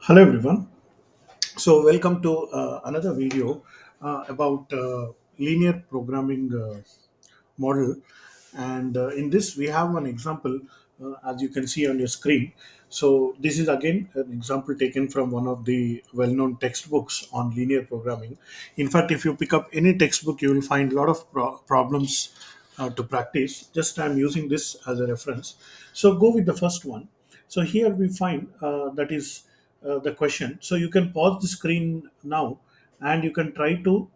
Hello everyone. So welcome to another video about linear programming model, and in this we have one example as you can see on your screen. So this is again an example taken from one of the well-known textbooks on linear programming. In fact, if you pick up any textbook, you will find a lot of problems to practice. Just I'm using this as a reference. So go with the first one. So here we find that is the question. So you can pause the screen now and you can try to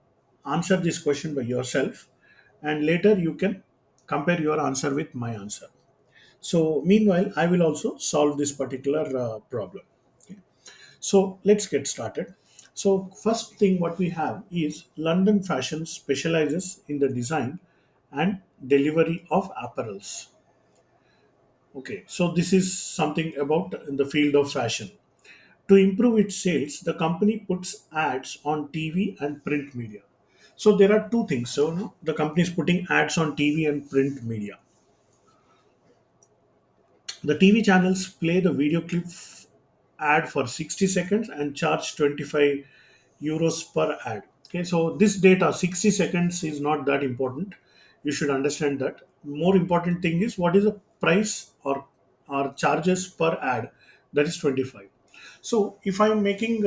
answer this question by yourself, and later you can compare your answer with my answer. So meanwhile I will also solve this particular problem. Okay. So let's get started. So first thing what we have is London Fashion specializes in the design and delivery of apparels. Okay, so this is something about in the field of fashion. To improve its sales, the company puts ads on TV and print media. So there are two things. So no, the company is putting ads on TV and print media. The TV channels play the video clip ad for 60 seconds and charge 25 euros per ad. Okay, so this data 60 seconds is not that important. You should understand that. More important thing is what is the price or charges per ad, that is 25. So if I'm making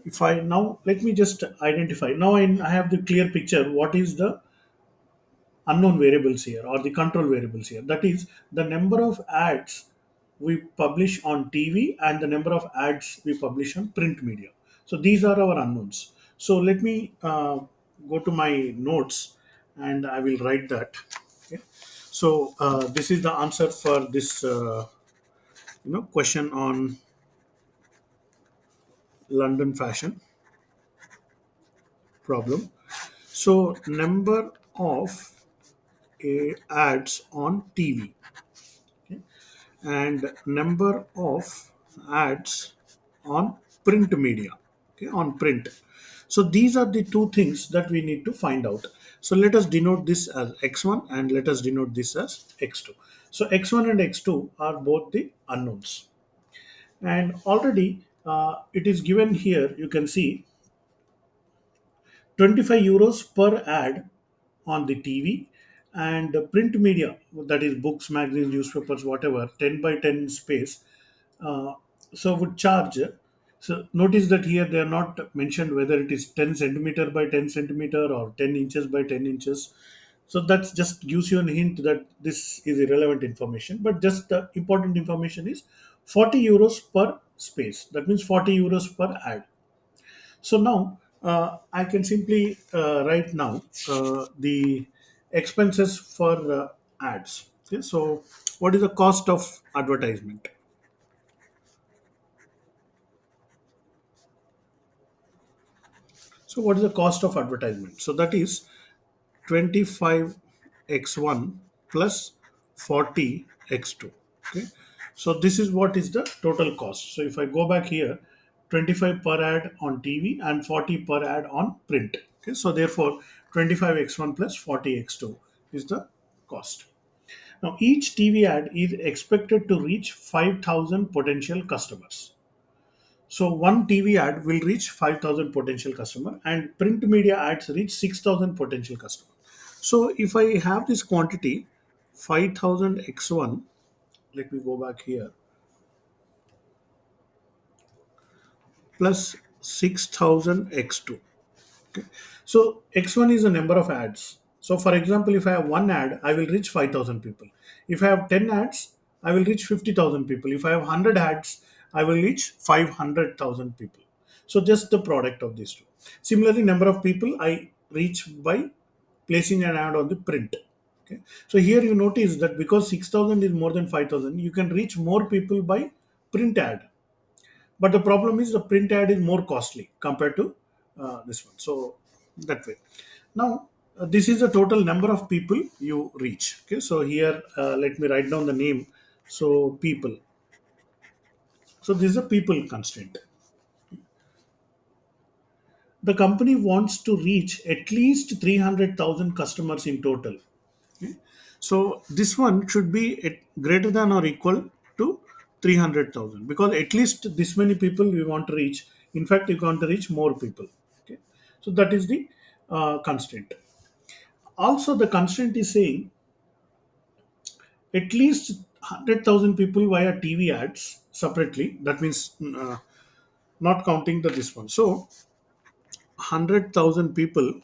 if I now let me just identify now I have the clear picture what is the unknown variables here or the control variables here. That is the number of ads we publish on TV and the number of ads we publish on print media. So these are our unknowns. So let me go to my notes and I will write that. Okay. So this is the answer for this question on London fashion problem. So number of ads on TV, okay, and number of ads on print media, okay, on print. So these are the two things that we need to find out. So let us denote this as x1 and let us denote this as x2. So x1 and x2 are both the unknowns, and already it is given here. You can see 25 euros per ad on the TV, and print media, that is books, magazines, newspapers, whatever, 10 by 10 space. Uh, so would charge. So notice that here they are not mentioned whether it is 10 centimeter by 10 centimeter or 10 inches by 10 inches. So that just gives you a hint that this is irrelevant information. But just the important information is 40 euros per space. That means 40 euros per ad. So now I can simply write now the expenses for ads. Okay, so what is the cost of advertisement? So what is the cost of advertisement? So that is 25x1 plus 40x2. Okay. So this is what is the total cost. So if I go back here, 25 per ad on TV and 40 per ad on print. Okay. So therefore 25x1 plus 40x2 is the cost. Now each TV ad is expected to reach 5,000 potential customers. So one TV ad will reach 5,000 potential customer and print media ads reach 6,000 potential customer. So if I have this quantity 5,000 x1, let me go back here, plus 6,000 x2. Okay. So X1 is the number of ads. So for example, if I have one ad, I will reach 5,000 people. If I have 10 ads, I will reach 50,000 people. If I have 100 ads, I will reach 500,000 people. So just the product of these two. Similarly, number of people I reach by placing an ad on the print. Okay. So here you notice that because 6,000 is more than 5,000, you can reach more people by print ad, but the problem is the print ad is more costly compared to this one. So that way. Now this is the total number of people you reach. Okay, so here let me write down the name. So people. So this is a people constraint. The company wants to reach at least 300,000 customers in total. Okay? So this one should be greater than or equal to 300,000, because at least this many people we want to reach. In fact, you want to reach more people. Okay, so that is the constraint. Also, the constraint is saying at least 100,000 people via TV ads separately. That means not counting the this one. So 100,000 people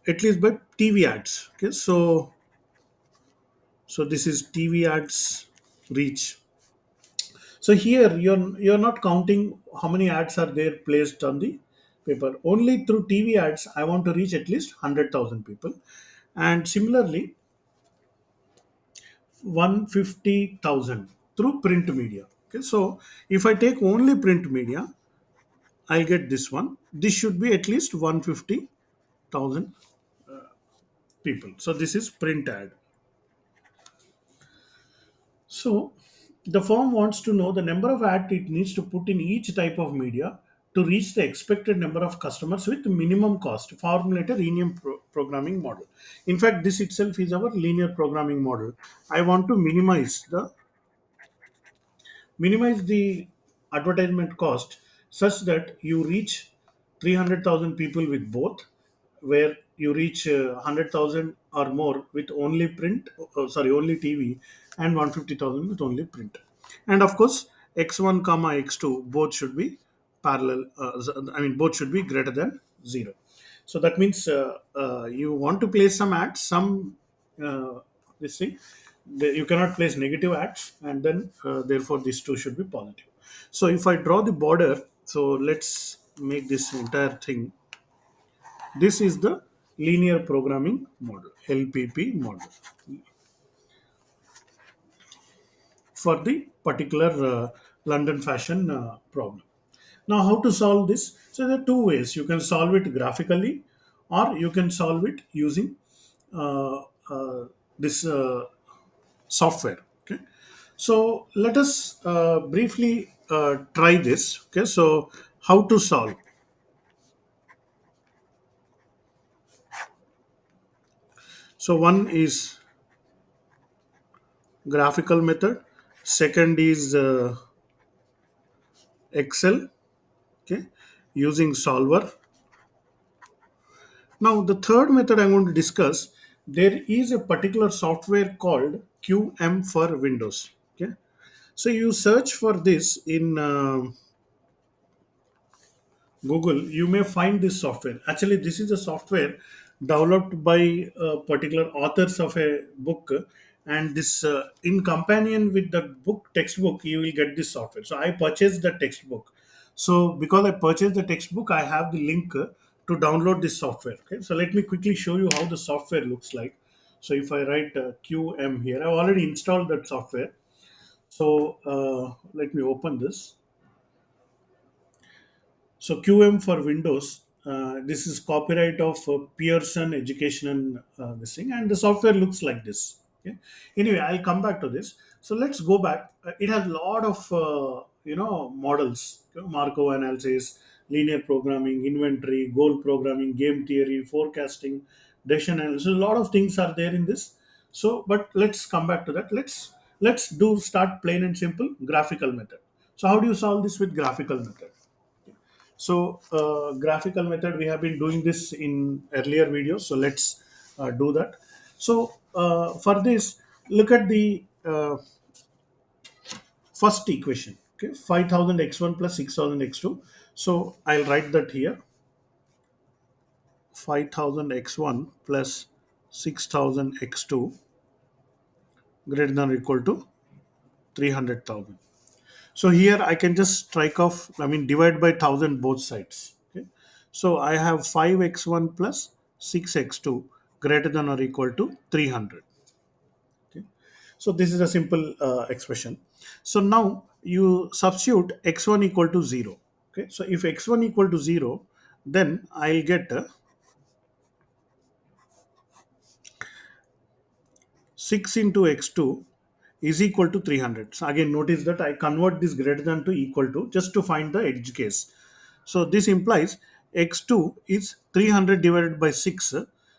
at least by TV ads. Okay, so this is TV ads reach. So here you're not counting how many ads are there placed on the paper. Only through TV ads I want to reach at least 100,000 people, and similarly 150,000 through print media. Okay, so if I take only print media, I'll get this one. This should be at least 150,000 people. So this is print ad. So the firm wants to know the number of ads it needs to put in each type of media to reach the expected number of customers with minimum cost. Formulate a linear programming model. In fact, this itself is our linear programming model. I want to minimize the advertisement cost such that you reach 300,000 people with both, where you reach 100,000 or more with only print, only TV, and 150,000 with only print. And of course, x1 comma x2 both should be parallel. I mean, both should be greater than 0. So that means you want to place some ads, some this thing. You cannot place negative ads, and then therefore these two should be positive. So if I draw the border, so let's make this entire thing. This is the linear programming model, LPP model, for the particular London fashion problem. Now, how to solve this? So there are two ways. You can solve it graphically, or you can solve it using uh, this software. Okay. So let us briefly try this. Okay. So how to solve? So one is graphical method. Second is Excel. Okay. Using solver. Now the third method I'm going to discuss. There is a particular software called QM for Windows. Okay. So you search for this in Google, you may find this software. Actually, this is a software developed by particular authors of a book, and this in companion with the book textbook, you will get this software. So I purchased the textbook. So because I purchased the textbook, I have the link to download this software. Okay, so let me quickly show you how the software looks like. So if I write QM here, I've already installed that software. So let me open this. So QM for Windows, this is copyright of Pearson Education and this thing, and the software looks like this. Okay. Anyway, I'll come back to this. So let's go back. It has a lot of models: Markov analysis, linear programming, inventory, goal programming, game theory, forecasting, decision analysis. A lot of things are there in this. So, but let's come back to that. Let's do start plain and simple graphical method. So, how do you solve this with graphical method? So, graphical method, we have been doing this in earlier videos. So, let's do that. So, for this, look at the first equation. Okay, 5,000 x1 plus 6,000 x2. So, I'll write that here. 5,000 x1 plus 6,000 x2 greater than or equal to 300,000. So here I can just strike off, I mean, divide by 1,000 both sides. Okay. So I have 5x1 plus 6x2 greater than or equal to 300. Okay. So this is a simple expression. So now you substitute x1 equal to 0. Okay. So if x1 equal to 0, then I'll get 6 into x2 is equal to 300. So again, notice that I convert this greater than to equal to just to find the edge case. So this implies x2 is 300 divided by 6.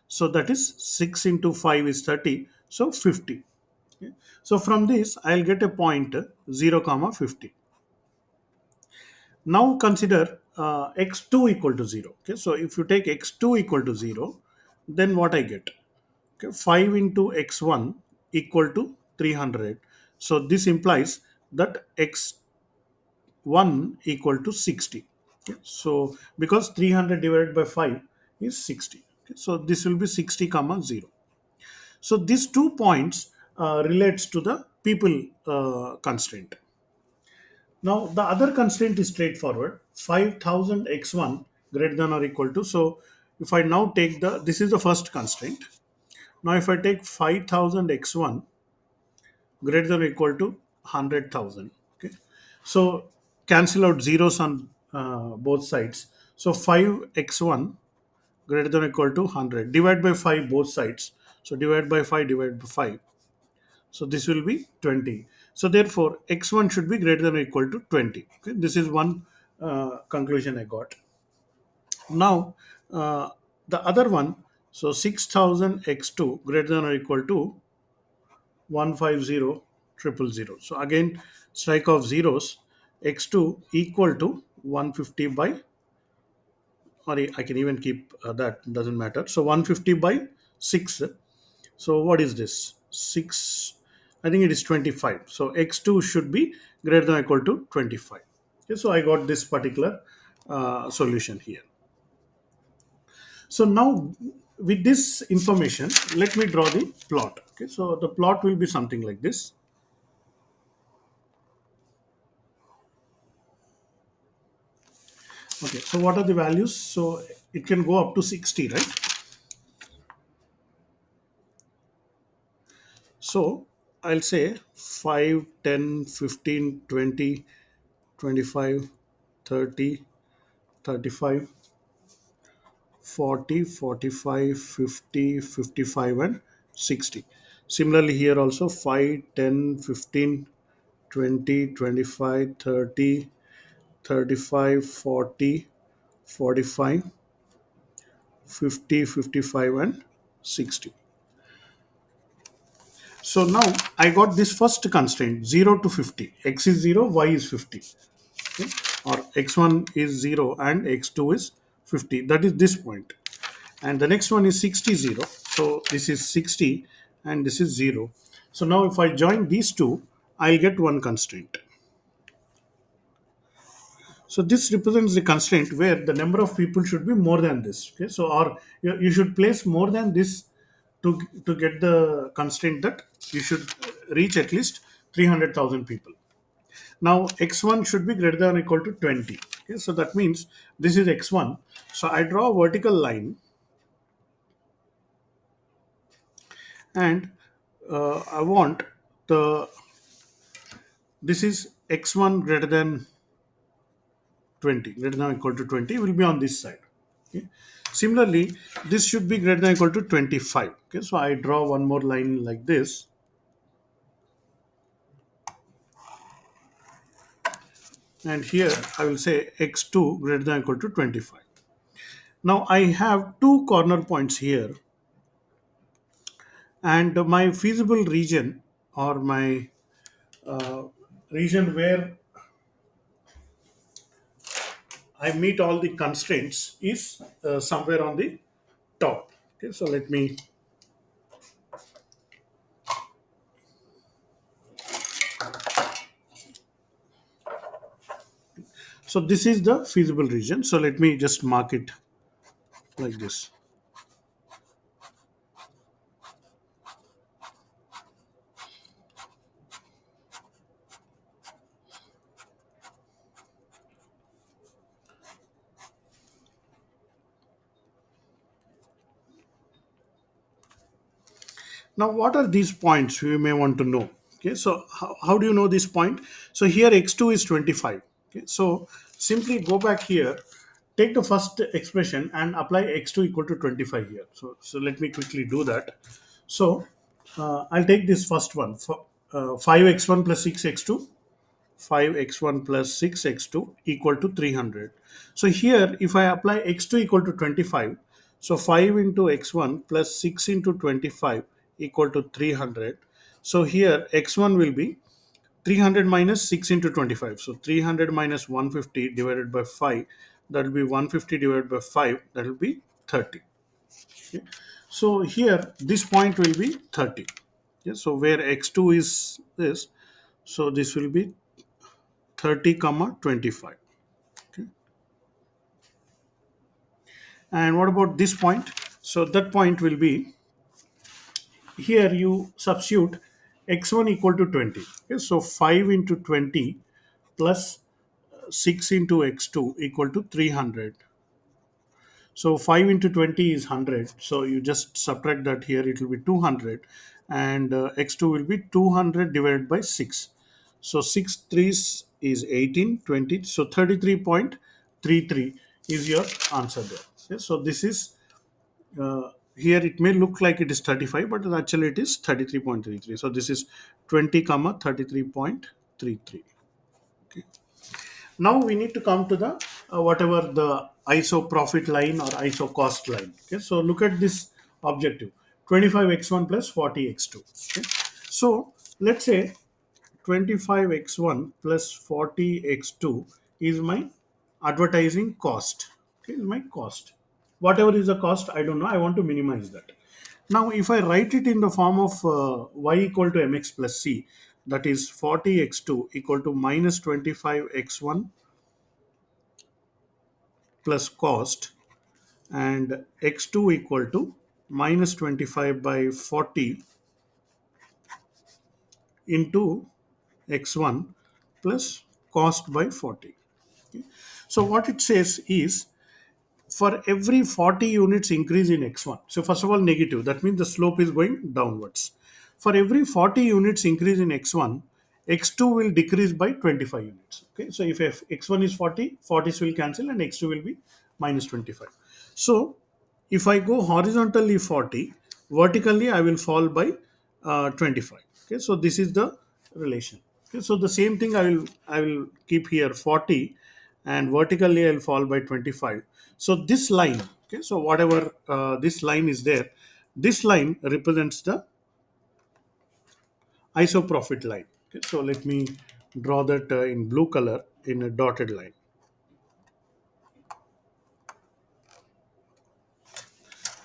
So that is 6 into 5 is 30. So 50. Okay. So from this I'll get a point 0 comma 50. Now consider x2 equal to 0. Okay, so if you take x2 equal to 0, then what I get? Okay, 5 into x1 equal to 300. So this implies that x1 equal to 60. Okay, so because 300 divided by 5 is 60. Okay, so this will be 60 comma 0. So these 2 points relates to the people constraint. Now the other constraint is straightforward. 5000 x1 greater than or equal to. So if I now take this is the first constraint. Now if I take 5000 x1 greater than or equal to 100,000. Okay. So cancel out zeros on both sides. So 5x1 greater than or equal to 100. Divide by 5 both sides. So divide by 5, divide by 5. So this will be 20. So therefore, x1 should be greater than or equal to 20. Okay? This is one conclusion I got. Now, uh, the other one, so 6000 x2 greater than or equal to 150,000. So again, strike off zeros, x2 equal to 150 by, or I can even keep that, doesn't matter. So 150 by 6. So what is this? 6, I think it is 25. So x2 should be greater than or equal to 25. Okay, so I got this particular solution here. So now with this information, let me draw the plot. Okay, so the plot will be something like this. Okay, so what are the values? So it can go up to 60, right? So I'll say 5, 10, 15, 20, 25, 30, 35, 40, 45, 50, 55, and 60. Similarly here also 5, 10, 15, 20, 25, 30, 35, 40, 45, 50, 55, and 60. So now I got this first constraint 0 to 50. X is 0, y is 50. Okay? Or x1 is 0 and x2 is 50. That is this point. And the next one is 60 0. So this is 60 and this is 0. So now if I join these two, I'll get one constraint. So this represents the constraint where the number of people should be more than this. Okay, so or you should place more than this to get the constraint that you should reach at least 300,000 people. Now x1 should be greater than or equal to 20. Okay, so that means this is x1. So I draw a vertical line and I want the this is x1 greater than 20, greater than or equal to 20 will be on this side. Okay. Similarly, this should be greater than or equal to 25. Okay, so I draw one more line like this, and here I will say x2 greater than or equal to 25. Now I have two corner points here, and my feasible region or my uh, region where I meet all the constraints is somewhere on the top. Okay, so let me. So this is the feasible region. So let me just mark it like this. Now, what are these points you may want to know? Okay, so how do you know this point? So here x2 is 25. Okay, so simply go back here, take the first expression and apply x2 equal to 25 here. So let me quickly do that. So I'll take this first one for 5x1 plus 6x2. 5x1 plus 6x2 equal to 300. So here if I apply x2 equal to 25, so 5 into x1 plus 6 into 25 equal to 300. So here x1 will be 300 minus 6 into 25. So 300 minus 150 divided by 5, that will be 150 divided by 5, that will be 30. Okay. So here this point will be 30. Okay. So where x2 is this, so this will be 30 comma 25. Okay. And what about this point? So that point will be, here you substitute x1 equal to 20. Okay. So 5 into 20 plus 6 into x2 equal to 300. So 5 into 20 is 100. So you just subtract that, here it will be 200, and x2 will be 200 divided by 6. So 6 threes is 18, 20. So 33.33 is your answer there. Okay, so this is, here it may look like it is 35, but actually it is 33.33. So this is 20 comma 33.33. Okay. Now we need to come to the whatever the ISO profit line or ISO cost line. Okay, so look at this objective: 25x1 plus 40x2. Okay, so let's say 25x1 plus 40x2 is my advertising cost. Okay, is my cost. Whatever is the cost, I don't know. I want to minimize that. Now, if I write it in the form of y equal to mx plus c, that is 40x2 equal to minus 25x1 plus cost, and x2 equal to minus 25 by 40 into x1 plus cost by 40. So what it says is, for every 40 units increase in x1, so first of all negative, that means the slope is going downwards. For every 40 units increase in x1, x2 will decrease by 25 units. Okay, so if x1 is 40, 40s will cancel and x2 will be minus 25. So if I go horizontally 40, vertically I will fall by 25. Okay, so this is the relation. Okay, so the same thing I will keep here 40, and vertically I'll fall by 25. So this line, okay, so whatever this line is there, this line represents the ISO profit line. Okay, so let me draw that in blue color in a dotted line.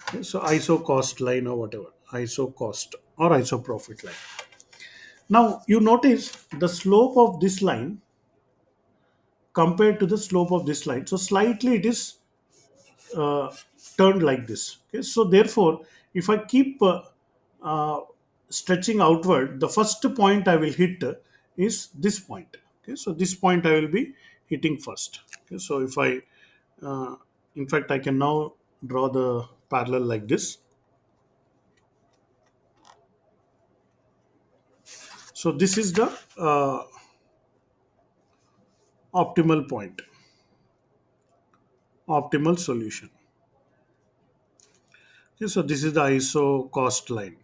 Okay, so ISO cost line or whatever, ISO cost or ISO profit line. Now you notice the slope of this line compared to the slope of this line. So slightly it is uh, turned like this. Okay, so therefore, if I keep uh, stretching outward, the first point I will hit is this point. Okay, so this point I will be hitting first. Okay, so if I, uh, in fact, I can now draw the parallel like this. So this is the optimal point, optimal solution. Okay, so this is the ISO cost line,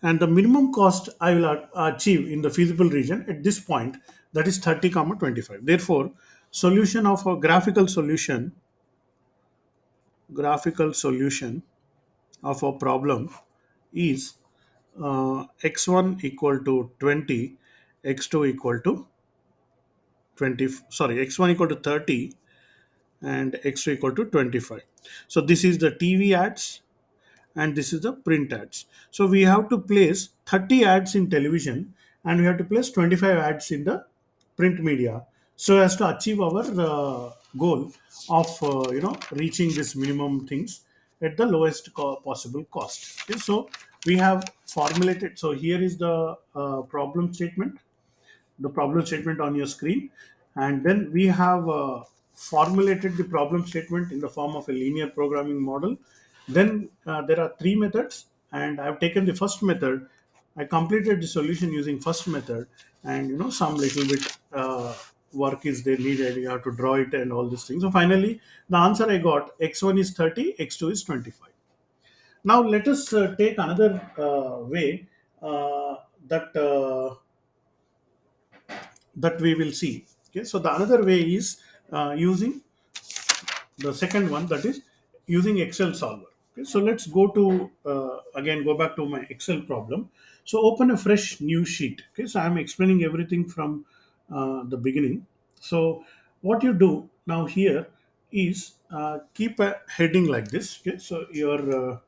and the minimum cost I will achieve in the feasible region at this point, that is 30 comma 25. Therefore, solution of a graphical solution of a problem is x1 equal to 20, x2 equal to 20, sorry, x1 equal to 30 and x2 equal to 25. So this is the TV ads and this is the print ads. So we have to place 30 ads in television and we have to place 25 ads in the print media, so as to achieve our goal of reaching this minimum things at the lowest possible cost. Okay, so we have formulated. So here is the problem statement, the problem statement on your screen, and then we have formulated the problem statement in the form of a linear programming model. Then there are three methods, and I've taken the first method. I completed the solution using first method, and some little bit work is there needed. You have to draw it and all these things. So finally the answer I got, x1 is 30, x2 is 25. Now let us take another way that that we will see. Okay, so the another way is using the second one, that is using Excel solver. Okay, so let's go to again go back to my Excel problem. So open a fresh new sheet. Okay, so I'm explaining everything from the beginning. So what you do now here is keep a heading like this. Okay, so your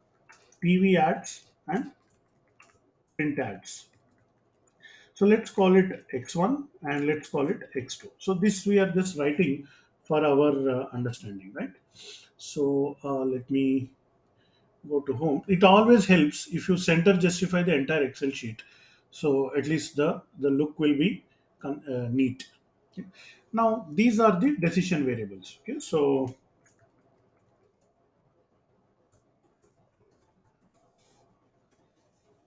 TV ads and print ads. So let's call it X1 and let's call it X2. So this we are just writing for our understanding, right? So let me go to home. It always helps if you center justify the entire Excel sheet. So at least the look will be neat. Okay. Now these are the decision variables. Okay, so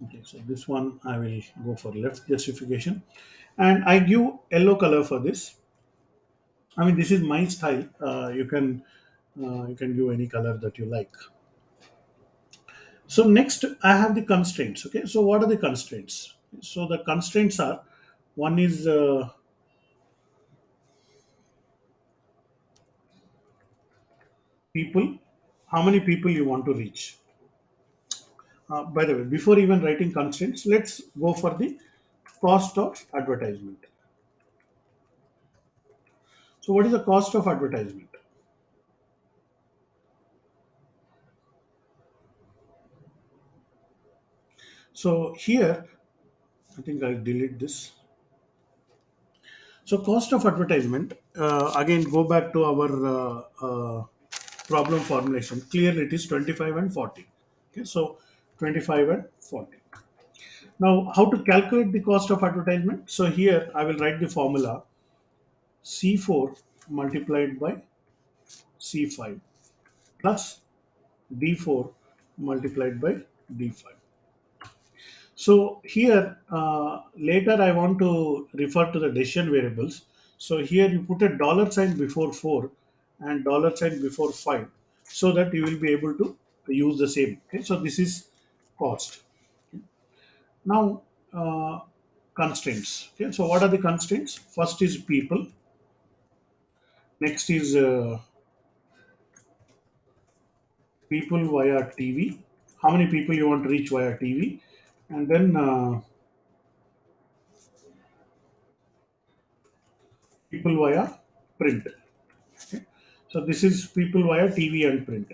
okay, so this one I will go for left justification, and I give yellow color for this. I mean, this is my style. You can give any color that you like. So next, I have the constraints. Okay, so what are the constraints? So the constraints are, one is people, how many people you want to reach. By the way, before even writing constraints, let's go for the cost of advertisement. So what is the cost of advertisement? So here, I think I'll delete this. So cost of advertisement, again, go back to our problem formulation. Clearly, it is 25 and 40. Okay, so 25 and 40. Now, how to calculate the cost of advertisement? So here, I will write the formula C4 multiplied by C5 plus D4 multiplied by D5. So here, later I want to refer to the decision variables. So here you put a dollar sign before 4 and dollar sign before 5 so that you will be able to use the same. Okay, so this is cost. Now, constraints. Okay, so what are the constraints? First is people. Next is people via TV. How many people you want to reach via TV? And then people via print. Okay. So this is people via TV and print.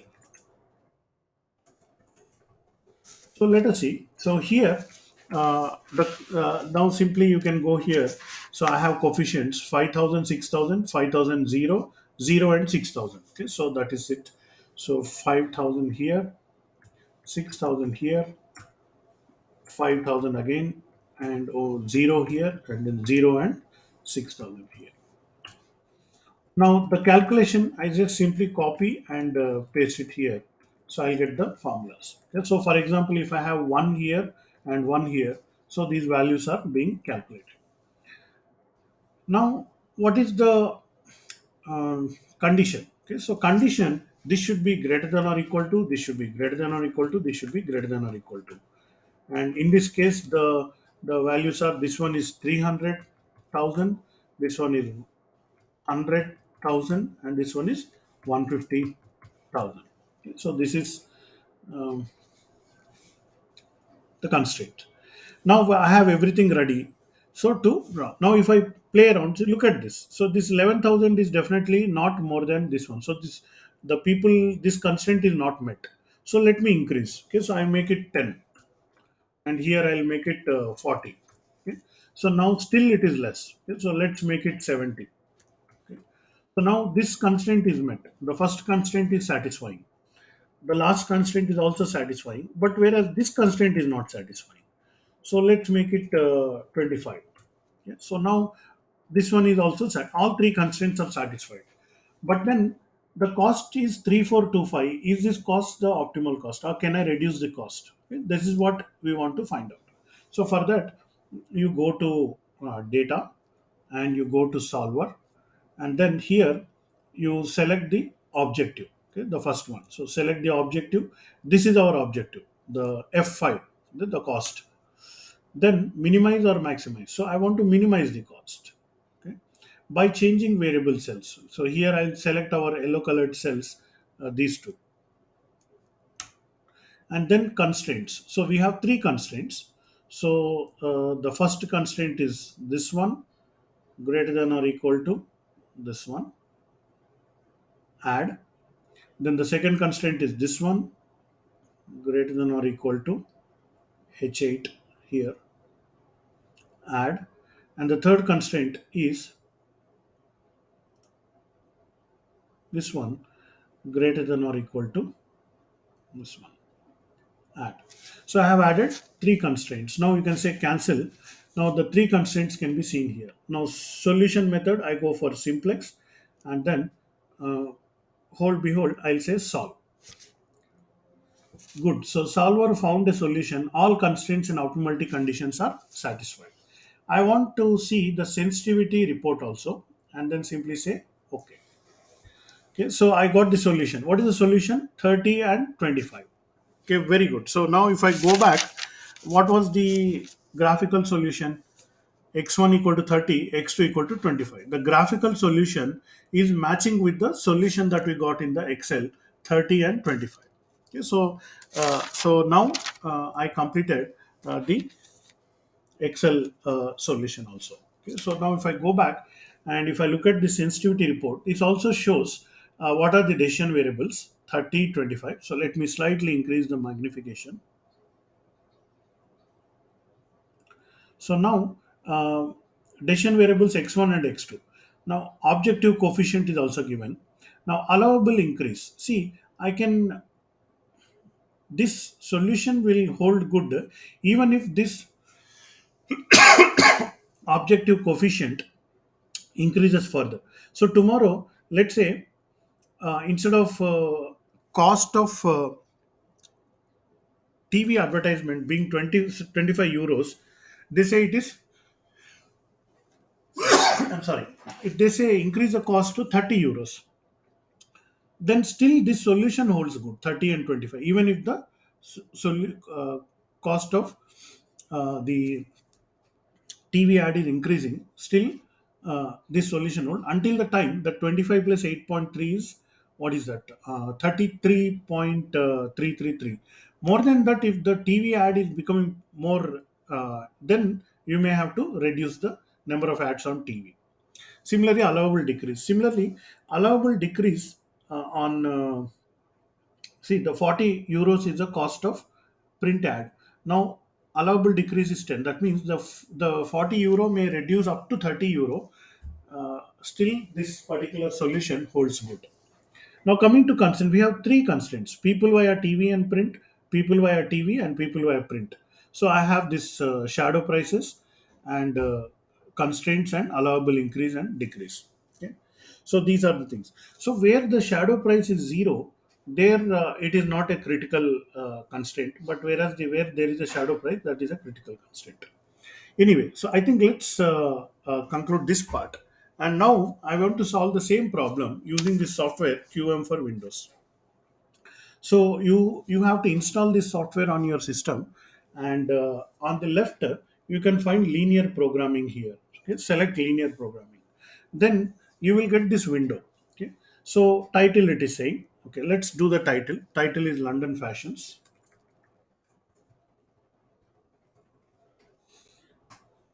So let us see. So here, now simply you can go here. So I have coefficients 5,000, 6,000, 5,000, 0, 0 and 6,000. Okay, so that is it. So 5,000 here, 6,000 here, 5,000 again, and 0 here, and then 0 and 6,000 here. Now the calculation, I just simply copy and paste it here. So I'll get the formulas. Okay, so for example, if I have one here and one here, so these values are being calculated. Now, what is the condition? Okay, so condition, this should be greater than or equal to, this should be greater than or equal to, this should be greater than or equal to. And in this case, the values are, this one is 300,000, this one is 100,000, and this one is 150,000. Okay, so this is um, the constraint. Now I have everything ready. So to draw. Now if I play around, so look at this. So this 11,000 is definitely not more than this one. So the people, this constraint is not met. So let me increase. Okay, so I make it 10, and here I'll make it 40. Okay, so now still it is less. Okay, so let's make it 70. Okay. So now this constraint is met. The first constraint is satisfying. The last constraint is also satisfying, but whereas this constraint is not satisfying. So let's make it 25. Yeah. So now this one is also all three constraints are satisfied. But then the cost is 3425. Is this cost the optimal cost, or can I reduce the cost? Okay, this is what we want to find out. So for that, you go to data and you go to solver, and then here you select the objective. Okay, the first one. So select the objective. This is our objective, the F5, the cost. Then minimize or maximize. So I want to minimize the cost. Okay, by changing variable cells. So here I'll select our yellow colored cells, these two, and then constraints. So we have three constraints. So the first constraint is this one, greater than or equal to this one, add. Then the second constraint is this one, greater than or equal to h8 here, add. And the third constraint is this one, greater than or equal to this one, add. So I have added three constraints. Now you can say cancel. Now the three constraints can be seen here. Now solution method, I go for simplex, and then uh, hold behold, I'll say solve. Good. So solver found a solution. All constraints and optimality conditions are satisfied. I want to see the sensitivity report also, and then simply say okay. Okay, so I got the solution. What is the solution? 30 and 25. Okay, very good. So now if I go back, what was the graphical solution? X1 equal to 30, x2 equal to 25. The graphical solution is matching with the solution that we got in the Excel, 30 and 25. Okay, so now I completed the Excel solution also. Okay, so now if I go back and if I look at the sensitivity report, it also shows what are the decision variables, 30, 25. So let me slightly increase the magnification. So now decision variables x1 and x2. Now objective coefficient is also given. Now allowable increase. See, I can, this solution will hold good even if this objective coefficient increases further. So tomorrow, let's say instead of cost of TV advertisement being 25 euros, they say it is, I'm sorry, if they say increase the cost to 30 euros, then still this solution holds good, 30 and 25, even if the cost of the TV ad is increasing, still this solution hold until the time that 25 plus 8.3 is, what is that? 33.333. More than that, if the TV ad is becoming more, then you may have to reduce the number of ads on TV. Similarly, allowable decrease. Similarly, allowable decrease on see, the 40 euros is the cost of print ad. Now, allowable decrease is 10. That means the 40 euro may reduce up to 30 euro. Still, this particular solution holds good. Now, coming to constraint, we have three constraints: people via TV and print, people via TV, and people via print. So, I have this shadow prices and constraints and allowable increase and decrease. Okay. So, these are the things. So, where the shadow price is zero, there it is not a critical constraint, but whereas where there is a shadow price, that is a critical constraint. Anyway, so I think let's conclude this part. And now I want to solve the same problem using this software QM for Windows. So you have to install this software on your system, and on the left you can find linear programming here. Okay, select linear programming. Then you will get this window. Okay, so title it is saying. Okay, let's do the title. Title is London Fashions.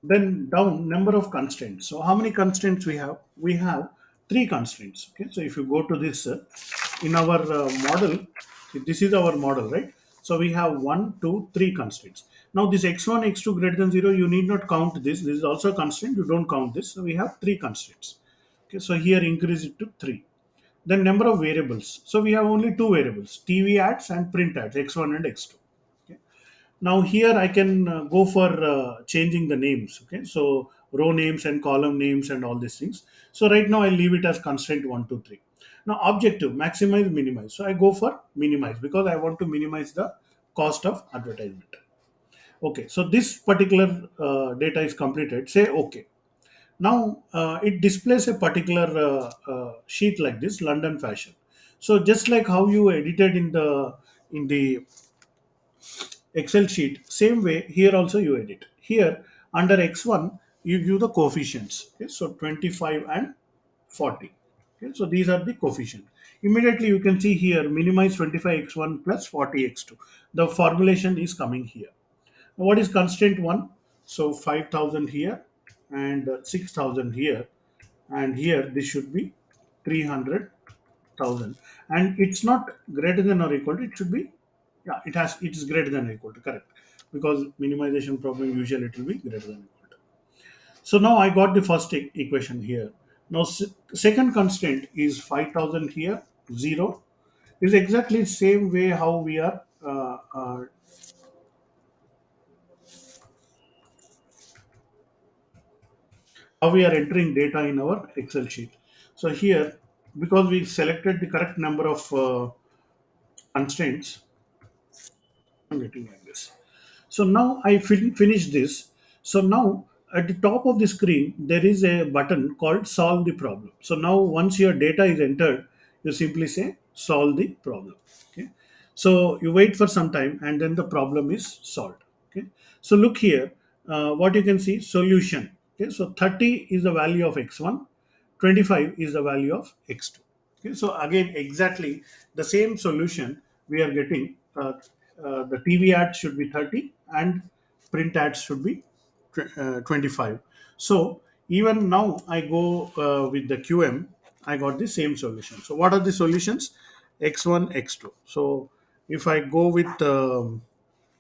Then down, number of constraints. So how many constraints we have? We have three constraints. Okay, so if you go to this in our model, this is our model, right? So we have one, two, three constraints. Now this x1, x2 greater than 0, you need not count this. This is also a constraint. You don't count this. So we have three constraints. Okay, so here increase it to three. Then number of variables. So we have only two variables: TV ads and print ads, x1 and x2. Okay. Now here I can go for changing the names. Okay, so row names and column names and all these things. So right now I leave it as constraint 1, 2, 3. Now objective, maximize, minimize. So I go for minimize because I want to minimize the cost of advertisement. Okay, so this particular data is completed. Say okay. Now it displays a particular sheet like this, London fashion. So just like how you edited in the Excel sheet, same way here also you edit. Here under X1 you give the coefficients. Okay, so 25 and 40. Okay, so these are the coefficients. Immediately you can see here minimize 25x1 plus 40x2. The formulation is coming here. What is constraint 1? So 5,000 here and 6,000 here, and here this should be 300,000, and it's not greater than or equal to, it should be, yeah, it is greater than or equal to, correct, because minimization problem usually it will be greater than or equal to. So now I got the first equation here. Now second constraint is 5,000 here, 0, is exactly same way how we are entering data in our Excel sheet. So here, because we selected the correct number of constraints, I'm getting like this. So now I finish this. So now at the top of the screen, there is a button called solve the problem. So now once your data is entered, you simply say solve the problem. Okay. So you wait for some time and then the problem is solved. Okay. So look here, what you can see, solution. Okay. So 30 is the value of x1, 25 is the value of x2. Okay, so again, exactly the same solution we are getting. The TV ad should be 30 and print ads should be 25. So even now I go with the QM, I got the same solution. So what are the solutions? X1, X2. So if I go with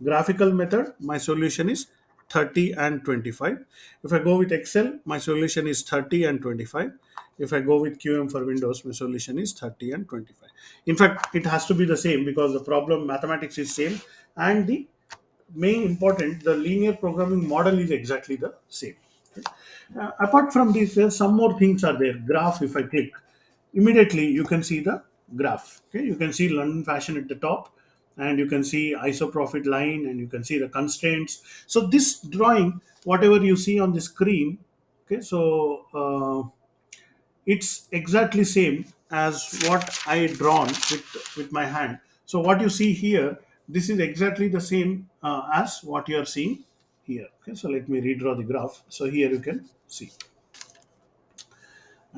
graphical method, my solution is 30 and 25. If I go with Excel, my solution is 30 and 25. If I go with QM for Windows, my solution is 30 and 25. In fact, it has to be the same because the problem mathematics is same, and the main important, the linear programming model is exactly the same. Apart from this, there's some more things are there. Graph, if I click, immediately you can see the graph. Okay, you can see London fashion at the top, and you can see iso profit line, and you can see the constraints. So this drawing, whatever you see on the screen, okay, so it's exactly same as what I drawn with my hand. So what you see here, this is exactly the same as what you are seeing here. Okay, so let me redraw the graph. So here you can see,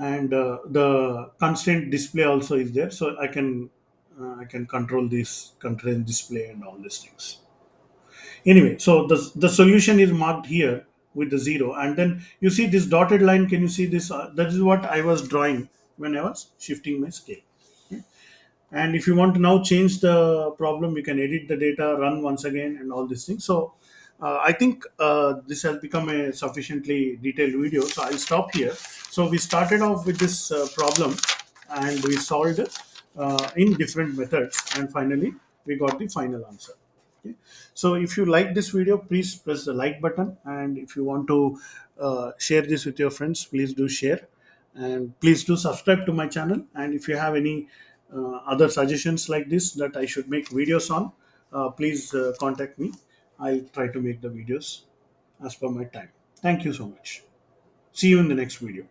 and the constraint display also is there, so I can control this constraint display and all these things. Anyway, so the solution is marked here with the 0, and then you see this dotted line. Can you see this? That is what I was drawing when I was shifting my scale. And if you want to now change the problem, you can edit the data, run once again, and all these things. So I think this has become a sufficiently detailed video, so I'll stop here. So we started off with this problem, and we solved in different methods, and finally we got the final answer. Okay. So if you like this video, please press the like button, and if you want to share this with your friends, please do share, and please do subscribe to my channel. And if you have any other suggestions like this that I should make videos on, please contact me. I'll try to make the videos as per my time. Thank you so much. See you in the next video.